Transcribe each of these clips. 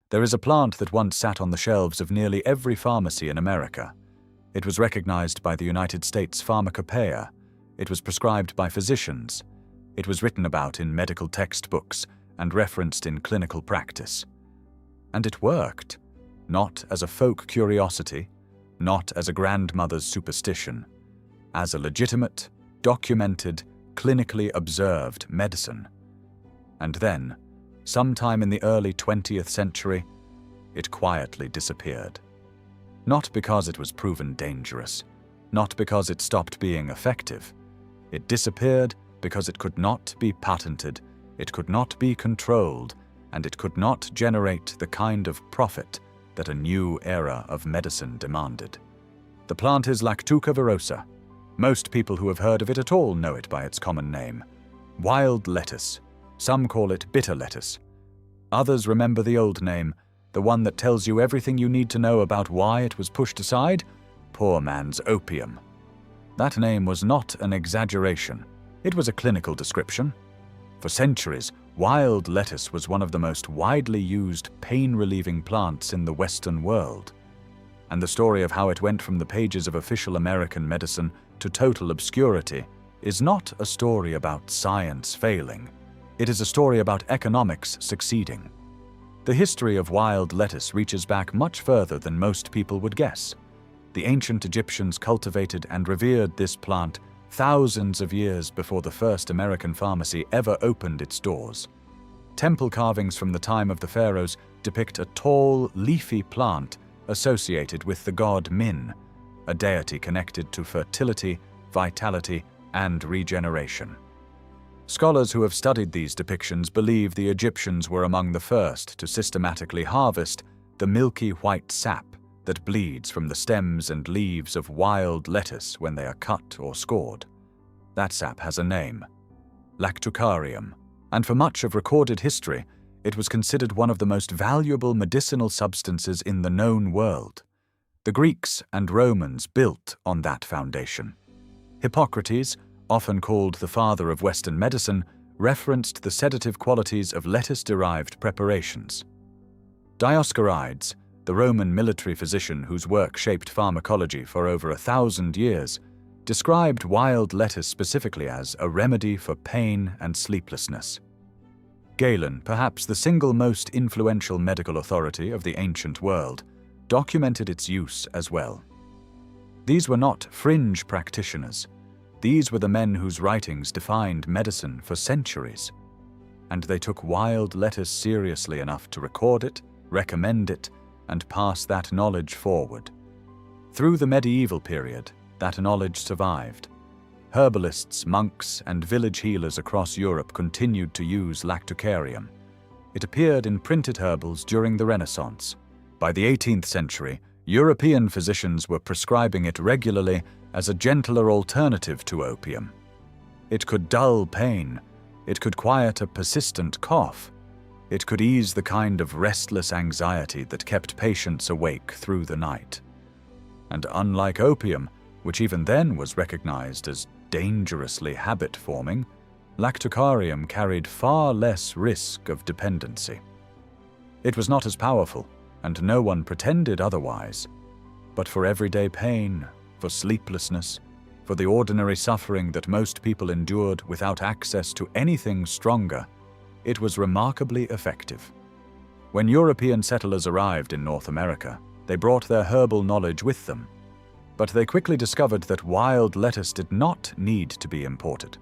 There is a plant that once sat on the shelves of nearly every pharmacy in America. It was recognized by the United States Pharmacopeia. It was prescribed by physicians. It was written about in medical textbooks and referenced in clinical practice. And it worked, not as a folk curiosity, not as a grandmother's superstition, as a legitimate, documented, clinically observed medicine. And then, sometime in the early 20th century, it quietly disappeared. Not because it was proven dangerous, not because it stopped being effective. It disappeared because it could not be patented, it could not be controlled, and it could not generate the kind of profit that a new era of medicine demanded. The plant is Lactuca virosa. Most people who have heard of it at all know it by its common name. Wild lettuce. Some call it bitter lettuce. Others remember the old name, the one that tells you everything you need to know about why it was pushed aside: poor man's opium. That name was not an exaggeration. It was a clinical description. For centuries, wild lettuce was one of the most widely used pain-relieving plants in the Western world. And the story of how it went from the pages of official American medicine to total obscurity is not a story about science failing. It is a story about economics succeeding. The history of wild lettuce reaches back much further than most people would guess. The ancient Egyptians cultivated and revered this plant thousands of years before the first American pharmacy ever opened its doors. Temple carvings from the time of the pharaohs depict a tall, leafy plant associated with the god Min, a deity connected to fertility, vitality, and regeneration. Scholars who have studied these depictions believe the Egyptians were among the first to systematically harvest the milky white sap that bleeds from the stems and leaves of wild lettuce when they are cut or scored. That sap has a name: lactucarium, and for much of recorded history, it was considered one of the most valuable medicinal substances in the known world. The Greeks and Romans built on that foundation. Hippocrates, often called the father of Western medicine, referenced the sedative qualities of lettuce-derived preparations. Dioscorides, the Roman military physician whose work shaped pharmacology for over 1,000 years, described wild lettuce specifically as a remedy for pain and sleeplessness. Galen, perhaps the single most influential medical authority of the ancient world, documented its use as well. These were not fringe practitioners. These were the men whose writings defined medicine for centuries. And they took wild lettuce seriously enough to record it, recommend it, and pass that knowledge forward. Through the medieval period, that knowledge survived. Herbalists, monks, and village healers across Europe continued to use lactucarium. It appeared in printed herbals during the Renaissance. By the 18th century, European physicians were prescribing it regularly as a gentler alternative to opium. It could dull pain. It could quiet a persistent cough. It could ease the kind of restless anxiety that kept patients awake through the night. And unlike opium, which even then was recognized as dangerously habit-forming, lactucarium carried far less risk of dependency. It was not as powerful, and no one pretended otherwise. But for everyday pain, for sleeplessness, for the ordinary suffering that most people endured without access to anything stronger, it was remarkably effective. When European settlers arrived in North America, they brought their herbal knowledge with them. But they quickly discovered that wild lettuce did not need to be imported.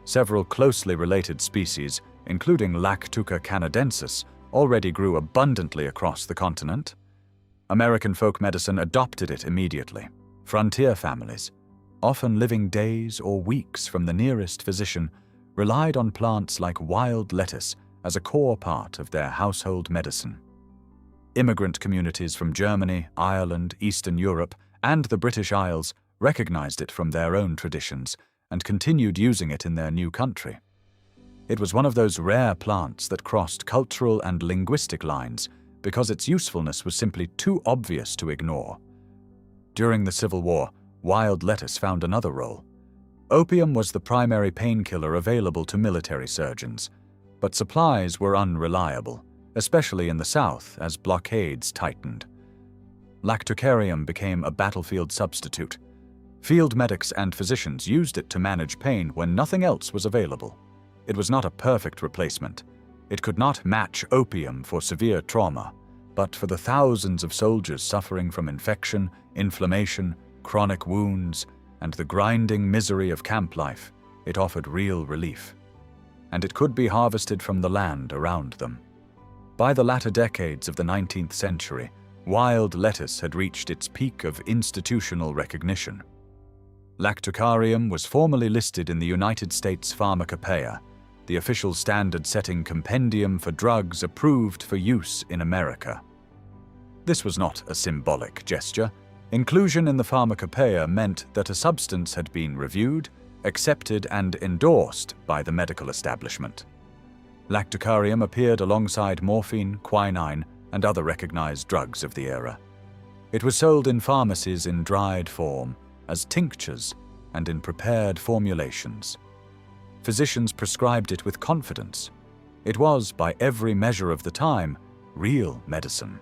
Several closely related species, including Lactuca canadensis, already grew abundantly across the continent. American folk medicine adopted it immediately. Frontier families, often living days or weeks from the nearest physician, relied on plants like wild lettuce as a core part of their household medicine. Immigrant communities from Germany, Ireland, Eastern Europe, and the British Isles recognized it from their own traditions and continued using it in their new country. It was one of those rare plants that crossed cultural and linguistic lines because its usefulness was simply too obvious to ignore. During the Civil War, wild lettuce found another role. Opium was the primary painkiller available to military surgeons, but supplies were unreliable, especially in the South as blockades tightened. Lactucarium became a battlefield substitute. Field medics and physicians used it to manage pain when nothing else was available. It was not a perfect replacement. It could not match opium for severe trauma, but for the thousands of soldiers suffering from infection, inflammation, chronic wounds, and the grinding misery of camp life, it offered real relief. And it could be harvested from the land around them. By the latter decades of the 19th century, wild lettuce had reached its peak of institutional recognition. Lactucarium was formally listed in the United States Pharmacopeia, the official standard-setting compendium for drugs approved for use in America. This was not a symbolic gesture. Inclusion in the Pharmacopeia meant that a substance had been reviewed, accepted, and endorsed by the medical establishment. Lactucarium appeared alongside morphine, quinine, and other recognized drugs of the era. It was sold in pharmacies in dried form, as tinctures, and in prepared formulations. Physicians prescribed it with confidence. It was, by every measure of the time, real medicine.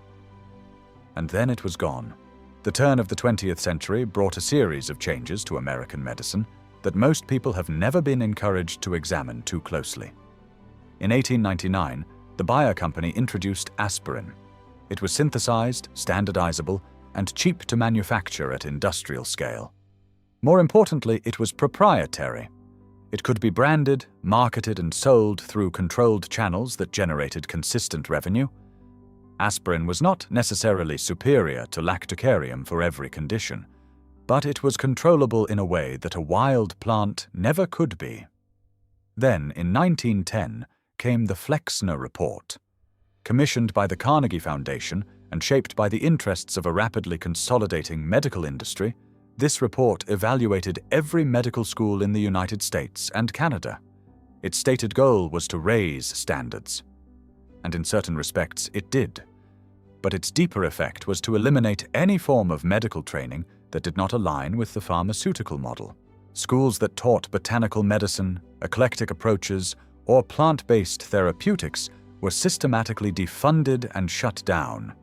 And then it was gone. The turn of the 20th century brought a series of changes to American medicine that most people have never been encouraged to examine too closely. In 1899, the Bayer Company introduced aspirin. It was synthesized, standardizable, and cheap to manufacture at industrial scale. More importantly, it was proprietary. It could be branded, marketed, and sold through controlled channels that generated consistent revenue. Aspirin was not necessarily superior to lactucarium for every condition, but it was controllable in a way that a wild plant never could be. Then, in 1910, came the Flexner Report. Commissioned by the Carnegie Foundation and shaped by the interests of a rapidly consolidating medical industry, this report evaluated every medical school in the United States and Canada. Its stated goal was to raise standards. And in certain respects, it did. But its deeper effect was to eliminate any form of medical training that did not align with the pharmaceutical model. Schools that taught botanical medicine, eclectic approaches, or plant-based therapeutics were systematically defunded and shut down.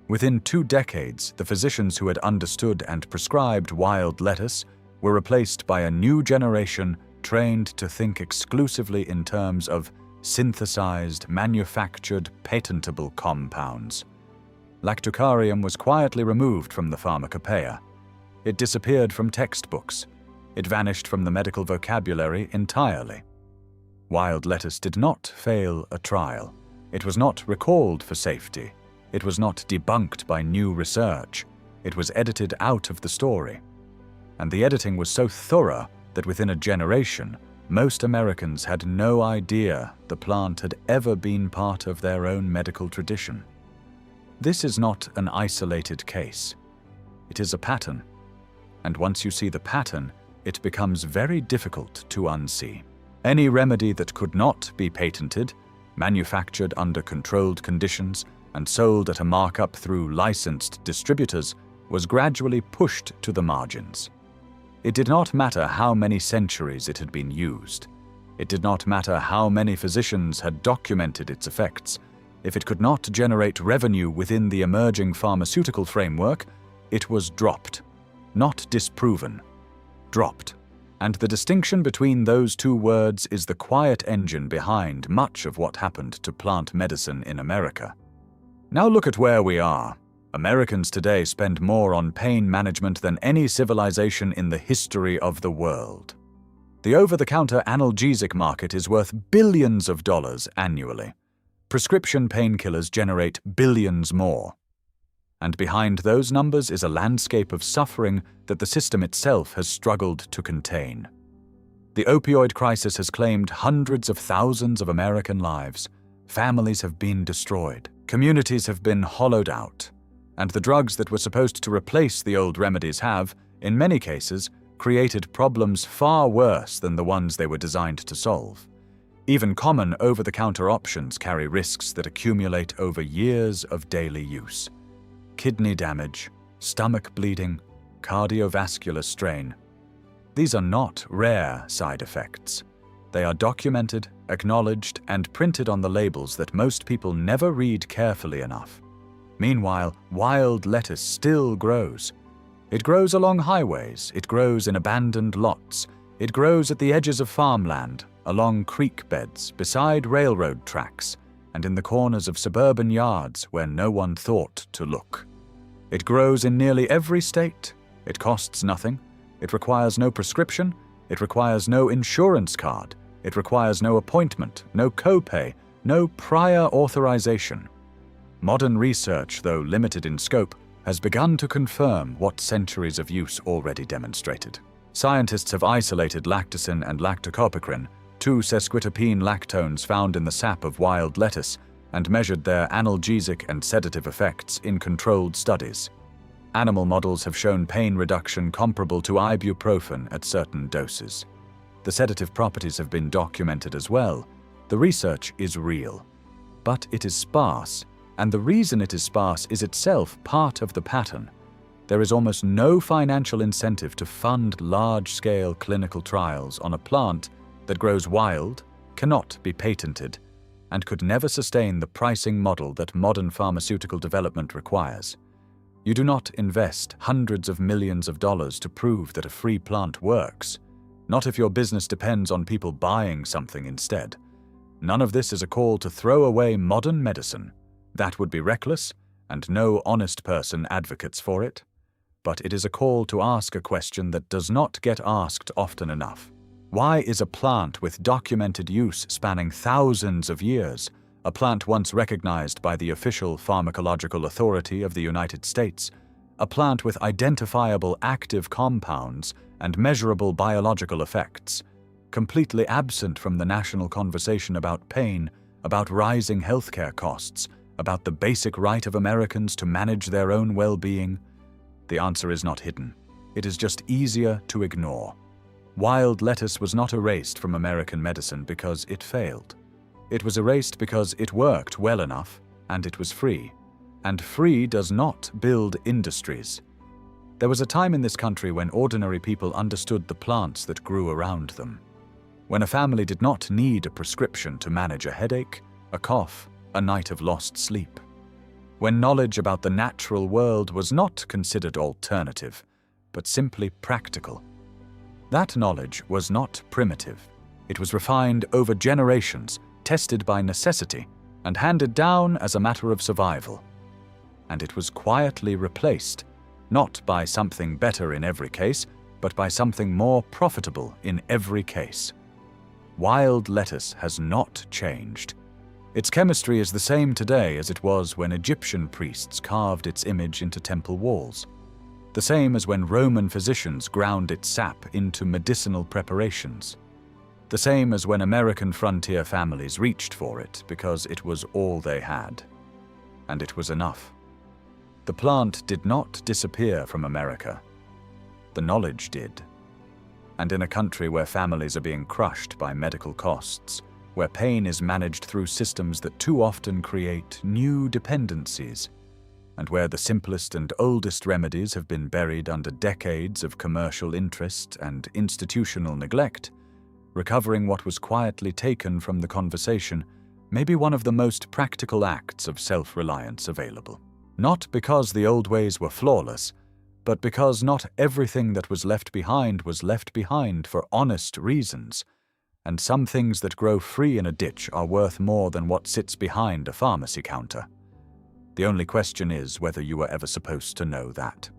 Within 2 decades, the physicians who had understood and prescribed wild lettuce were replaced by a new generation trained to think exclusively in terms of synthesized, manufactured, patentable compounds. Lactucarium was quietly removed from the Pharmacopeia. It disappeared from textbooks. It vanished from the medical vocabulary entirely. Wild lettuce did not fail a trial. It was not recalled for safety. It was not debunked by new research. It was edited out of the story. And the editing was so thorough that within a generation, most Americans had no idea the plant had ever been part of their own medical tradition. This is not an isolated case. It is a pattern. And once you see the pattern, it becomes very difficult to unsee. Any remedy that could not be patented, manufactured under controlled conditions, and sold at a markup through licensed distributors was gradually pushed to the margins. It did not matter how many centuries it had been used. It did not matter how many physicians had documented its effects. If it could not generate revenue within the emerging pharmaceutical framework, it was dropped, not disproven. Dropped. And the distinction between those two words is the quiet engine behind much of what happened to plant medicine in America. Now look at where we are. Americans today spend more on pain management than any civilization in the history of the world. The over-the-counter analgesic market is worth billions of dollars annually. Prescription painkillers generate billions more. And behind those numbers is a landscape of suffering that the system itself has struggled to contain. The opioid crisis has claimed hundreds of thousands of American lives. Families have been destroyed. Communities have been hollowed out. And the drugs that were supposed to replace the old remedies have, in many cases, created problems far worse than the ones they were designed to solve. Even common over-the-counter options carry risks that accumulate over years of daily use. Kidney damage, stomach bleeding, cardiovascular strain. These are not rare side effects. They are documented, acknowledged, and printed on the labels that most people never read carefully enough. Meanwhile, wild lettuce still grows. It grows along highways, it grows in abandoned lots, it grows at the edges of farmland, along creek beds, beside railroad tracks, and in the corners of suburban yards where no one thought to look. It grows in nearly every state. It costs nothing. It requires no prescription. It requires no insurance card. It requires no appointment, no copay, no prior authorization. Modern research, though limited in scope, has begun to confirm what centuries of use already demonstrated. Scientists have isolated lactucin and lactocopicrin, two sesquiterpene lactones found in the sap of wild lettuce, and measured their analgesic and sedative effects in controlled studies. Animal models have shown pain reduction comparable to ibuprofen at certain doses. The sedative properties have been documented as well. The research is real, but it is sparse, and the reason it is sparse is itself part of the pattern. There is almost no financial incentive to fund large-scale clinical trials on a plant that grows wild, cannot be patented, and could never sustain the pricing model that modern pharmaceutical development requires. You do not invest hundreds of millions of dollars to prove that a free plant works, not if your business depends on people buying something instead. None of this is a call to throw away modern medicine. That would be reckless, and no honest person advocates for it. But it is a call to ask a question that does not get asked often enough. Why is a plant with documented use spanning thousands of years, a plant once recognized by the official pharmacological authority of the United States, a plant with identifiable active compounds and measurable biological effects, completely absent from the national conversation about pain, about rising healthcare costs, about the basic right of Americans to manage their own well-being? The answer is not hidden. It is just easier to ignore. Wild lettuce was not erased from American medicine because it failed. It was erased because it worked well enough, and it was free. And free does not build industries. There was a time in this country when ordinary people understood the plants that grew around them. When a family did not need a prescription to manage a headache, a cough, a night of lost sleep. When knowledge about the natural world was not considered alternative, but simply practical. That knowledge was not primitive. It was refined over generations, tested by necessity, and handed down as a matter of survival. And it was quietly replaced, not by something better in every case, but by something more profitable in every case. Wild lettuce has not changed. Its chemistry is the same today as it was when Egyptian priests carved its image into temple walls. The same as when Roman physicians ground its sap into medicinal preparations. The same as when American frontier families reached for it because it was all they had. And it was enough. The plant did not disappear from America. The knowledge did. And in a country where families are being crushed by medical costs, where pain is managed through systems that too often create new dependencies, and where the simplest and oldest remedies have been buried under decades of commercial interest and institutional neglect, recovering what was quietly taken from the conversation may be one of the most practical acts of self-reliance available. Not because the old ways were flawless, but because not everything that was left behind for honest reasons, and some things that grow free in a ditch are worth more than what sits behind a pharmacy counter. The only question is whether you were ever supposed to know that.